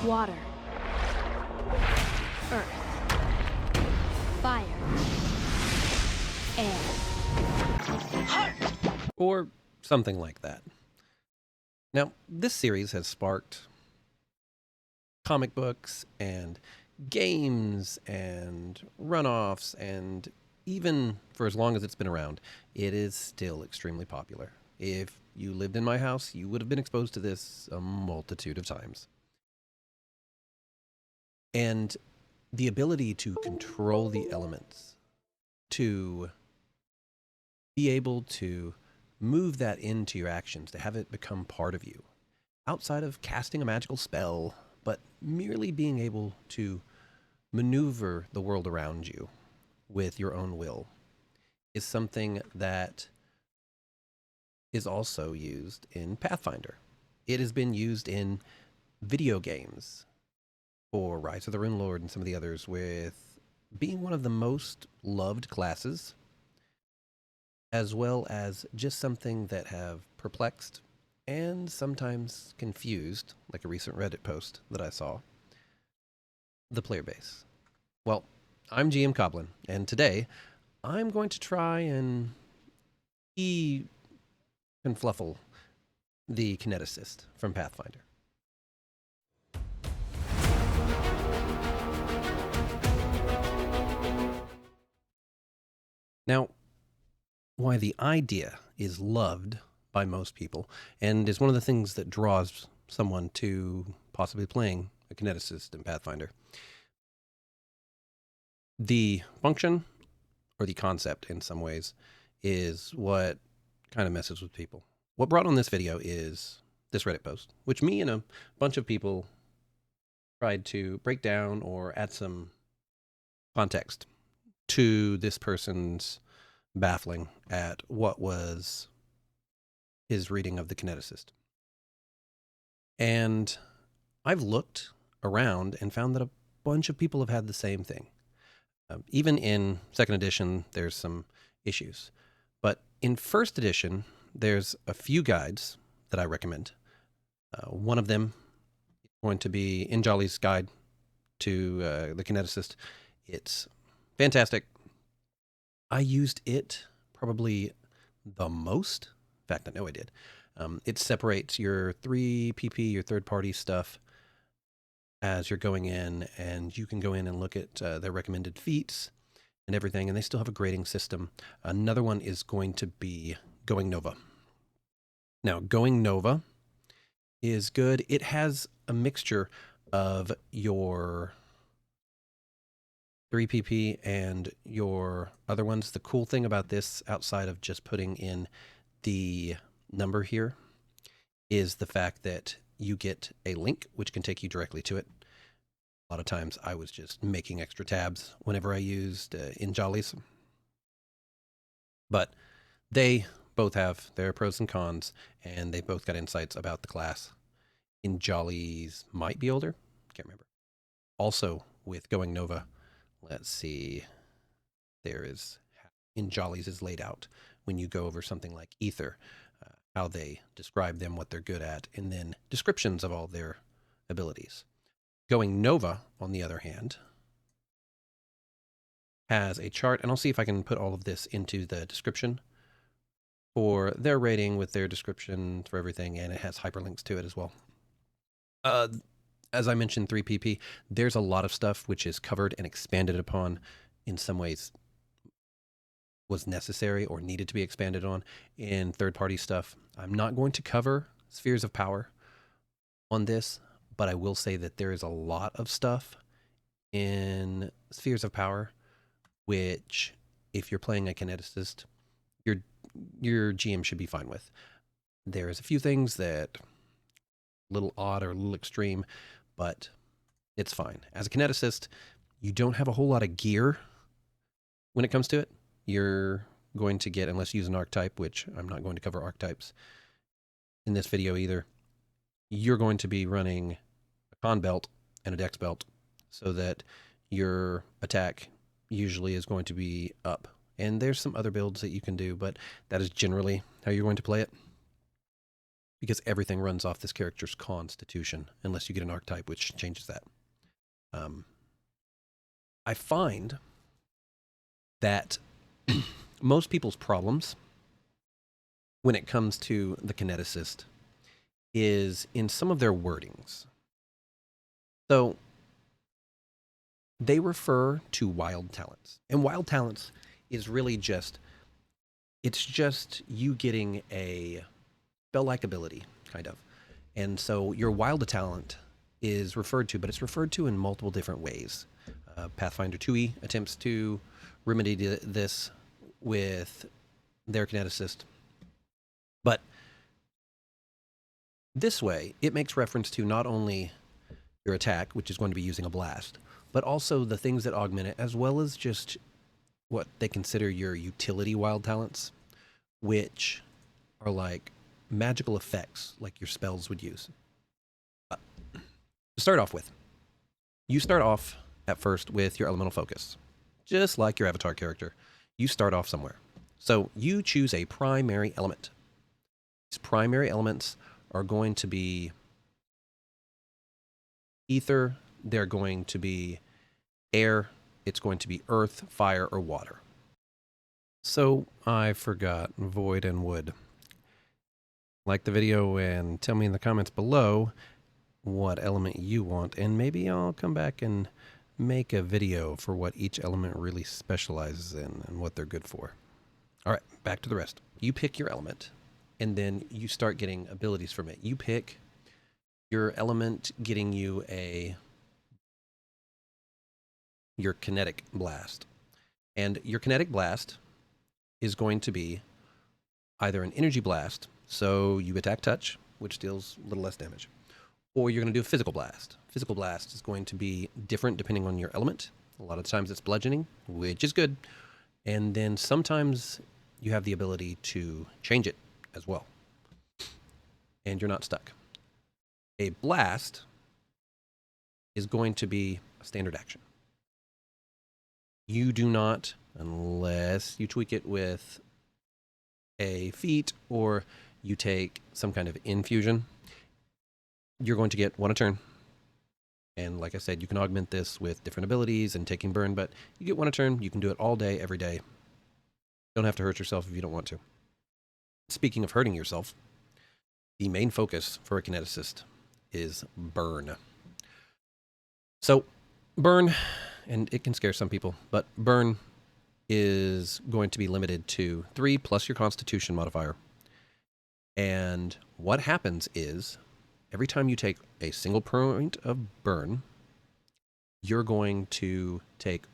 Water. Earth. Fire. Air. Or something like that. Now, this series has sparked comic books and games and runoffs, and even for as long as it's been around, it is still extremely popular. If you lived in my house, you would have been exposed to this a multitude of times. And the ability to control the elements, to be able to move that into your actions, to have it become part of you, outside of casting a magical spell, but merely being able to maneuver the world around you with your own will, is something that is also used in Pathfinder. It has been used in video games for Rise of the Rune Lord and some of the others, with being one of the most loved classes, as well as just something that have perplexed and sometimes confused, like a recent Reddit post that I saw, the player base. Well, I'm GM Coblin, and today I'm going to try and confluffle the Kineticist from Pathfinder. Now, why the idea is loved by most people, and is one of the things that draws someone to possibly playing a Kineticist in Pathfinder. The function, or the concept in some ways, is what kind of messes with people. What brought on this video is this Reddit post, which me and a bunch of people tried to break down or add some context to this person's baffling at what was his reading of the Kineticist. And I've looked around and found that a bunch of people have had the same thing. Even in second edition, there's some issues. But in first edition, there's a few guides that I recommend. One of them is going to be Injali's guide to the Kineticist. It's fantastic. I used it probably the most. In fact, I know I did. It separates your 3PP, your third-party stuff, as you're going in, and you can go in and look at their recommended feats and everything, and they still have a grading system. Another one is going to be Going Nova. Now, Going Nova is good. It has a mixture of your 3PP and your other ones. The cool thing about this, outside of just putting in the number here, is the fact that you get a link which can take you directly to it. A lot of times I was just making extra tabs whenever I used Injali's. But they both have their pros and cons, and they both got insights about the class. Injali's might be older. Can't remember. Also, with Going Nova, let's see, there is how Injali's is laid out when you go over something like Ether, how they describe them, what they're good at, and then descriptions of all their abilities. Going Nova, on the other hand, has a chart, and I'll see if I can put all of this into the description for their rating with their description for everything, and it has hyperlinks to it as well. As I mentioned, 3PP, there's a lot of stuff which is covered and expanded upon, in some ways was necessary or needed to be expanded on in third-party stuff. I'm not going to cover spheres of power on this, but I will say that there is a lot of stuff in spheres of power which, if you're playing a Kineticist, your GM should be fine with. There's a few things that a little odd or a little extreme, but it's fine. As a Kineticist, you don't have a whole lot of gear when it comes to it. You're going to get, unless you use an archetype, which I'm not going to cover archetypes in this video either, you're going to be running a con belt and a dex belt, so that your attack usually is going to be up. And there's some other builds that you can do, but that is generally how you're going to play it. because everything runs off this character's constitution, unless you get an archetype, which changes that. I find that most people's problems when it comes to the Kineticist is in some of their wordings. So they refer to wild talents. And wild talents is really just, it's just you getting a spell-like ability, kind of. And so your wild talent is referred to, but it's referred to in multiple different ways. Pathfinder 2e attempts to remedy this with their Kineticist. But this way, it makes reference to not only your attack, which is going to be using a blast, but also the things that augment it, as well as just what they consider your utility wild talents, which are like magical effects, like your spells would use. To start off with, you start off at first with your elemental focus. Just like your avatar character, you start off somewhere. So you choose a primary element. These primary elements are going to be ether, they're going to be air, it's going to be earth, fire, or water. So I forgot void and wood. Like the video and tell me in the comments below what element you want, and maybe I'll come back and make a video for what each element really specializes in and what they're good for. All right, back to the rest. You pick your element, and then you start getting abilities from it. You pick your element getting you your kinetic blast. And your kinetic blast is going to be either an energy blast, so you attack touch, which deals a little less damage, or you're going to do a physical blast. Physical blast is going to be different depending on your element. A lot of times it's bludgeoning, which is good. And then sometimes you have the ability to change it as well. And you're not stuck. A blast is going to be a standard action. You do not, unless you tweak it with a feat or you take some kind of infusion, you're going to get one a turn. And like I said, you can augment this with different abilities and taking burn, but you get one a turn. You can do it all day, every day. Don't have to hurt yourself if you don't want to. Speaking of hurting yourself, the main focus for a Kineticist is burn. So burn, and it can scare some people, but burn is going to be limited to 3 plus your Constitution modifier. And what happens is, every time you take a single point of burn, you're going to take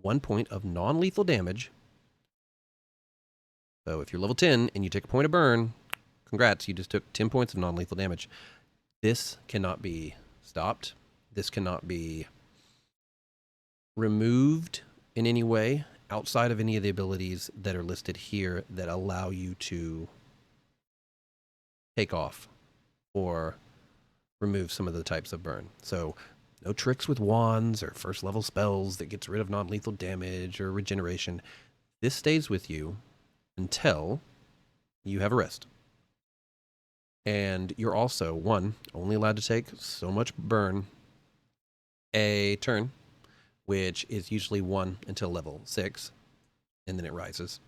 1 point of non-lethal damage. So if you're level 10 and you take a point of burn, congrats, you just took 10 points of non-lethal damage. This cannot be stopped. This cannot be removed in any way outside of any of the abilities that are listed here that allow you to take off or remove some of the types of burn. So no tricks with wands or first level spells that gets rid of non-lethal damage or regeneration. This stays with you until you have a rest. And you're also, only allowed to take so much burn a turn, which is usually 1 until level 6, and then it rises.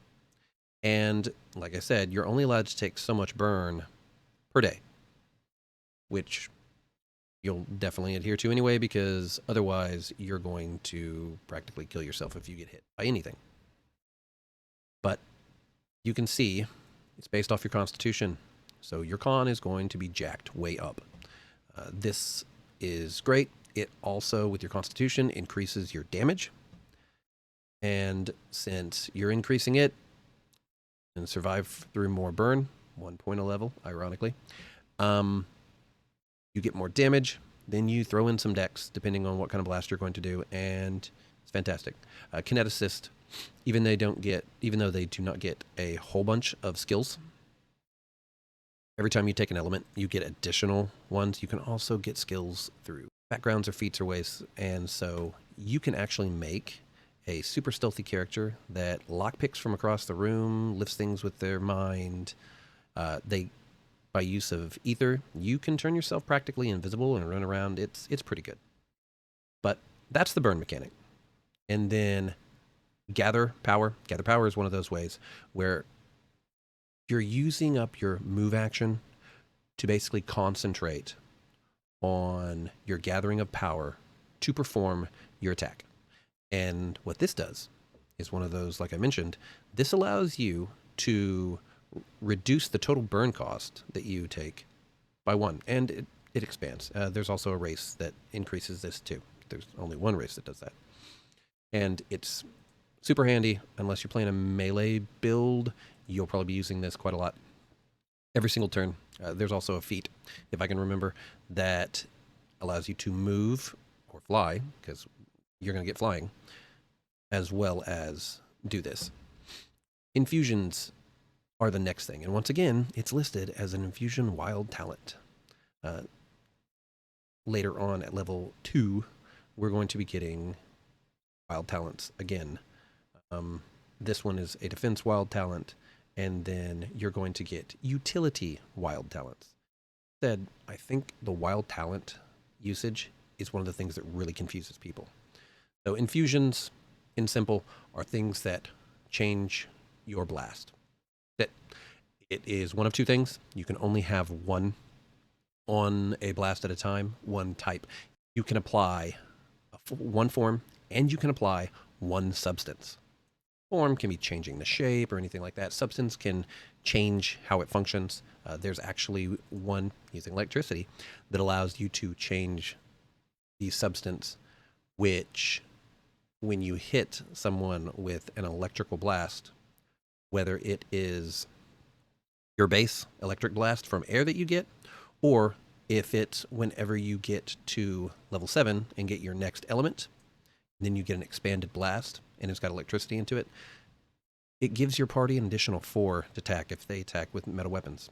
And like I said, you're only allowed to take so much burn per day, which you'll definitely adhere to anyway, because otherwise you're going to practically kill yourself if you get hit by anything. But you can see it's based off your Constitution. So your con is going to be jacked way up. This is great. It also, with your Constitution, increases your damage. And since you're increasing it, and survive through more burn, 1 point a level, ironically, you get more damage. Then you throw in some dex, depending on what kind of blast you're going to do, and it's fantastic. Kineticist, even though they do not get a whole bunch of skills, every time you take an element, you get additional ones. You can also get skills through backgrounds or feats or ways, and so you can actually make a super stealthy character that lockpicks from across the room, lifts things with their mind. By by use of ether, you can turn yourself practically invisible and run around. It's pretty good. But that's the burn mechanic. And then gather power. Gather power is one of those ways where you're using up your move action to basically concentrate on your gathering of power to perform your attack. And what this does is one of those, like I mentioned, this allows you to reduce the total burn cost that you take by 1, and it expands. There's also a race that increases this too. There's only one race that does that. And it's super handy unless you're playing a melee build. You'll probably be using this quite a lot every single turn. There's also a feat, if I can remember, that allows you to move or fly, because you're going to get flying, as well as do this. Infusions are the next thing. And once again, it's listed as an infusion wild talent. Later on at level 2, we're going to be getting wild talents again. This one is a defense wild talent, and then you're going to get utility wild talents. Said, I think the wild talent usage is one of the things that really confuses people. So infusions, in simple, are things that change your blast. That it is one of two things. You can only have one on a blast at a time, one type. You can apply one form, and you can apply one substance. Form can be changing the shape or anything like that. Substance can change how it functions. There's actually one using electricity that allows you to change the substance, which when you hit someone with an electrical blast, whether it is your base electric blast from air that you get, or if it's whenever you get to level 7 and get your next element, then you get an expanded blast, and it's got electricity into it. It gives your party an additional 4 to attack if they attack with metal weapons.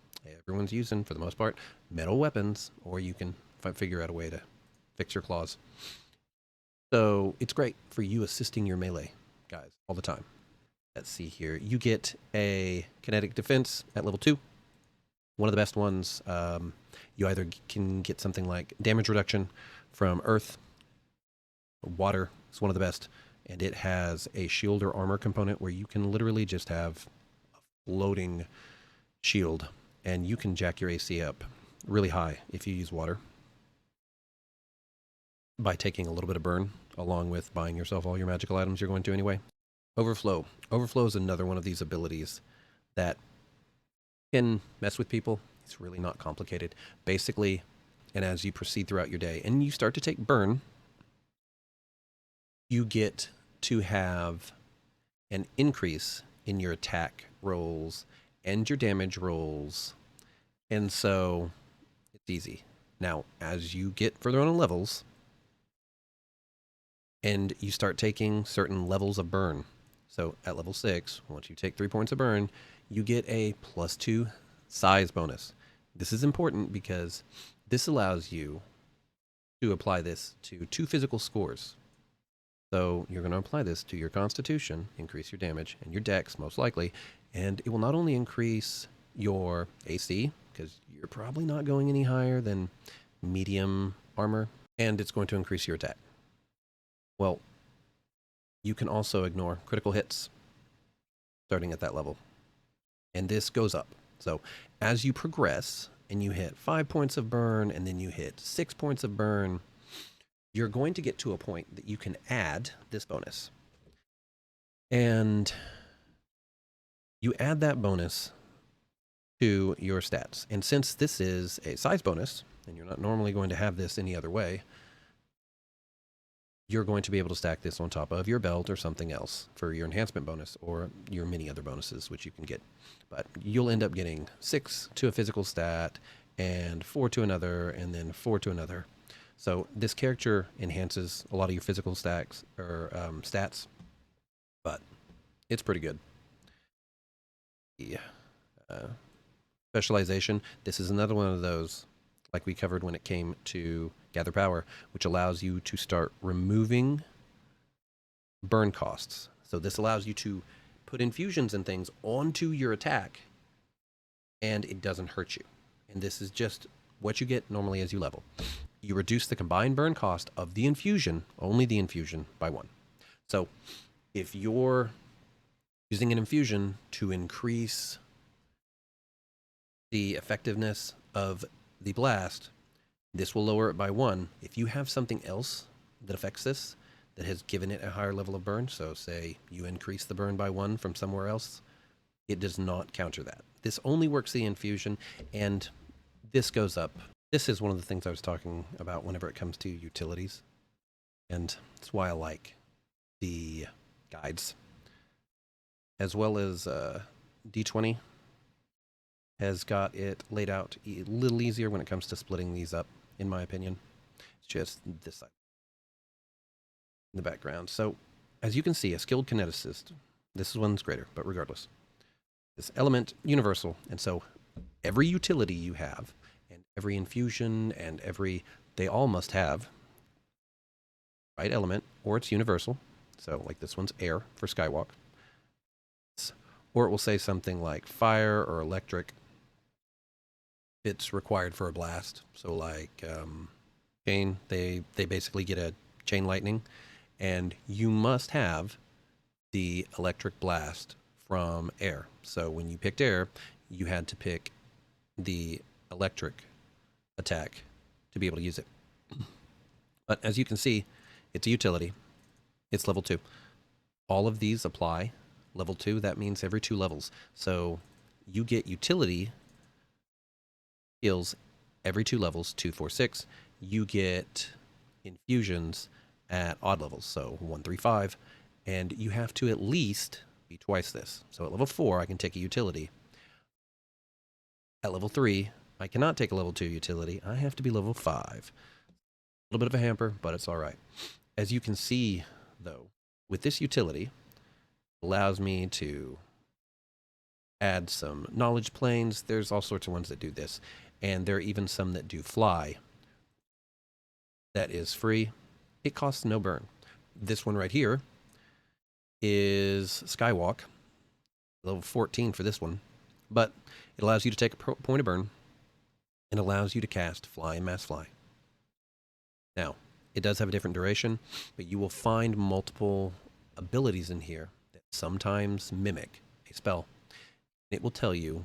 Everyone's using, for the most part, metal weapons, or you can figure out a way to fix your claws. So it's great for you assisting your melee guys all the time. Let's see here. You get a kinetic defense at level 2. One of the best ones. You either can get something like damage reduction from earth. Water is one of the best. And it has a shield or armor component where you can literally just have a floating shield. And you can jack your AC up really high if you use water by taking a little bit of burn along with buying yourself all your magical items you're going to anyway. Overflow. Overflow is another one of these abilities that can mess with people. It's really not complicated. Basically, and as you proceed throughout your day and you start to take burn, you get to have an increase in your attack rolls and your damage rolls. And so it's easy. Now, as you get further on in levels and you start taking certain levels of burn, so at level 6, once you take 3 points of burn, you get a +2 size bonus. This is important because this allows you to apply this to 2 physical scores. So you're going to apply this to your constitution, increase your damage, and your dex, most likely, and it will not only increase your AC, because you're probably not going any higher than medium armor, and it's going to increase your attack. Well, you can also ignore critical hits starting at that level. And this goes up. So as you progress and you hit 5 points of burn and then you hit 6 points of burn, you're going to get to a point that you can add this bonus. And you add that bonus to your stats. And since this is a size bonus, and you're not normally going to have this any other way, you're going to be able to stack this on top of your belt or something else for your enhancement bonus or your many other bonuses, which you can get. But you'll end up getting 6 to a physical stat and 4 to another and then 4 to another. So this character enhances a lot of your physical stacks or stats, but it's pretty good. Yeah. Specialization. This is another one of those, like we covered when it came to Gather Power, which allows you to start removing burn costs. So this allows you to put infusions and things onto your attack, and it doesn't hurt you. and this is just what you get normally as you level. You reduce the combined burn cost of the infusion, only the infusion, by 1. So if you're using an infusion to increase the effectiveness of the blast, this will lower it by 1. If you have something else that affects this, that has given it a higher level of burn, so say you increase the burn by 1 from somewhere else, it does not counter that. This only works the infusion, and this goes up. This is one of the things I was talking about whenever it comes to utilities, and that's why I like the guides. As well as D20 has got it laid out a little easier when it comes to splitting these up, in my opinion. It's just this side in the background. So as you can see, a skilled kineticist, this one's greater, but regardless, this element universal, and so every utility you have and every infusion and they all must have right element, or it's universal. So like this one's air for skywalk, or it will say something like fire or electric. It's required for a blast. So like chain, they basically get a chain lightning, and you must have the electric blast from air. So when you picked air, you had to pick the electric attack to be able to use it. But as you can see, it's a utility. It's level 2. All of these apply level 2. That means every 2 levels. So you get utility skills every 2 levels, 2, 4, 6. You get infusions at odd levels, so 1, 3, 5. And you have to at least be twice this. So at level 4, I can take a utility. At level 3, I cannot take a level 2 utility. I have to be level 5. A little bit of a hamper, but it's all right. As you can see, though, with this utility, it allows me to add some knowledge planes. There's all sorts of ones that do this, and there are even some that do fly. That is free. It costs no burn. This one right here is Skywalk, level 14 for this one, but it allows you to take a point of burn and allows you to cast Fly and Mass Fly. Now, it does have a different duration, but you will find multiple abilities in here that sometimes mimic a spell. It will tell you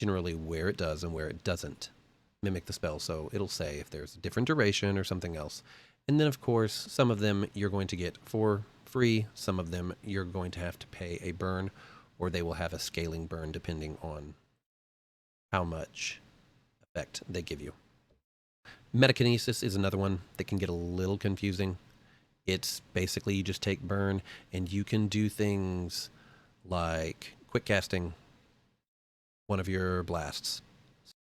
generally where it does and where it doesn't mimic the spell. So it'll say if there's a different duration or something else. And then, of course, some of them you're going to get for free. Some of them you're going to have to pay a burn, or they will have a scaling burn depending on how much effect they give you. Metakinesis is another one that can get a little confusing. It's basically you just take burn and you can do things like quick casting one of your blasts.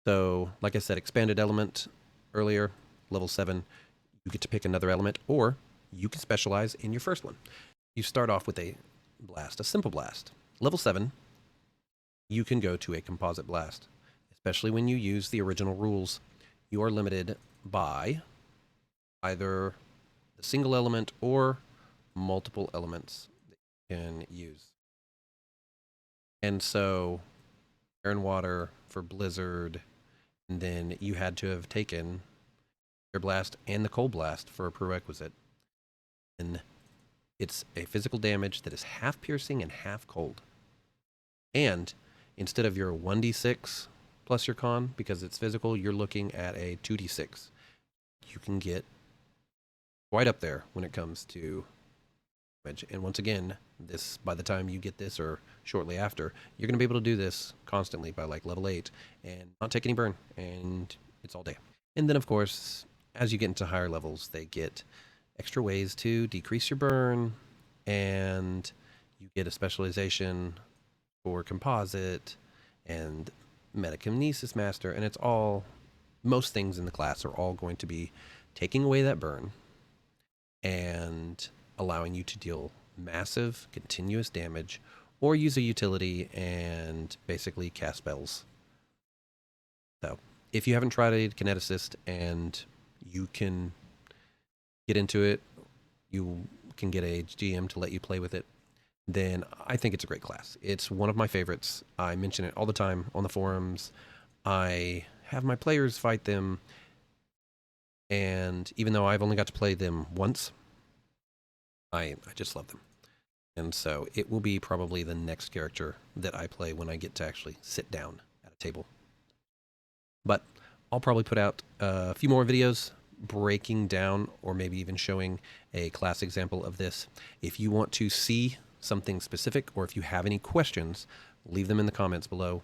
So, like I said, expanded element earlier, level 7, you get to pick another element, or you can specialize in your first one. You start off with a blast, a simple blast. Level 7, you can go to a composite blast. Especially when you use the original rules, you are limited by either the single element or multiple elements that you can use. And so, air and water for blizzard, and then you had to have taken air blast and the cold blast for a prerequisite. And it's a physical damage that is half piercing and half cold. And instead of your 1d6 plus your con, because it's physical, you're looking at a 2d6. You can get quite up there when it comes to damage. And once again, this, by the time you get this or shortly after, you're going to be able to do this constantly by like level 8 and not take any burn, and it's all day. And then, of course, as you get into higher levels, they get extra ways to decrease your burn, and you get a specialization for composite and Metakinesis Master, and it's all, most things in the class are all going to be taking away that burn and allowing you to deal massive continuous damage or use a utility and basically cast spells. So if you haven't tried a Kineticist and you can get into it, you can get a GM to let you play with it, then I think it's a great class. It's one of my favorites. I mention it all the time on the forums. I have my players fight them. And even though I've only got to play them once, I just love them. And so it will be probably the next character that I play when I get to actually sit down at a table. But I'll probably put out a few more videos breaking down or maybe even showing a class example of this. If you want to see something specific or if you have any questions, leave them in the comments below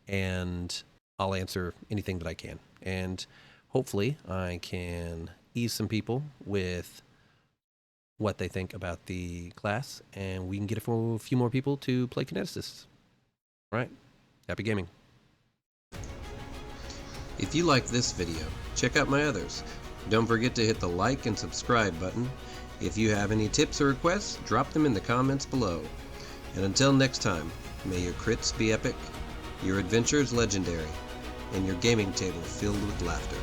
and I'll answer anything that I can. And hopefully I can ease some people with what they think about the class, and we can get a few more people to play Kineticist. All right, happy gaming. If you like this video, check out my others. Don't forget to hit the like and subscribe button. If you have any tips or requests, drop them in the comments below. And until next time, may your crits be epic, your adventures legendary, and your gaming table filled with laughter.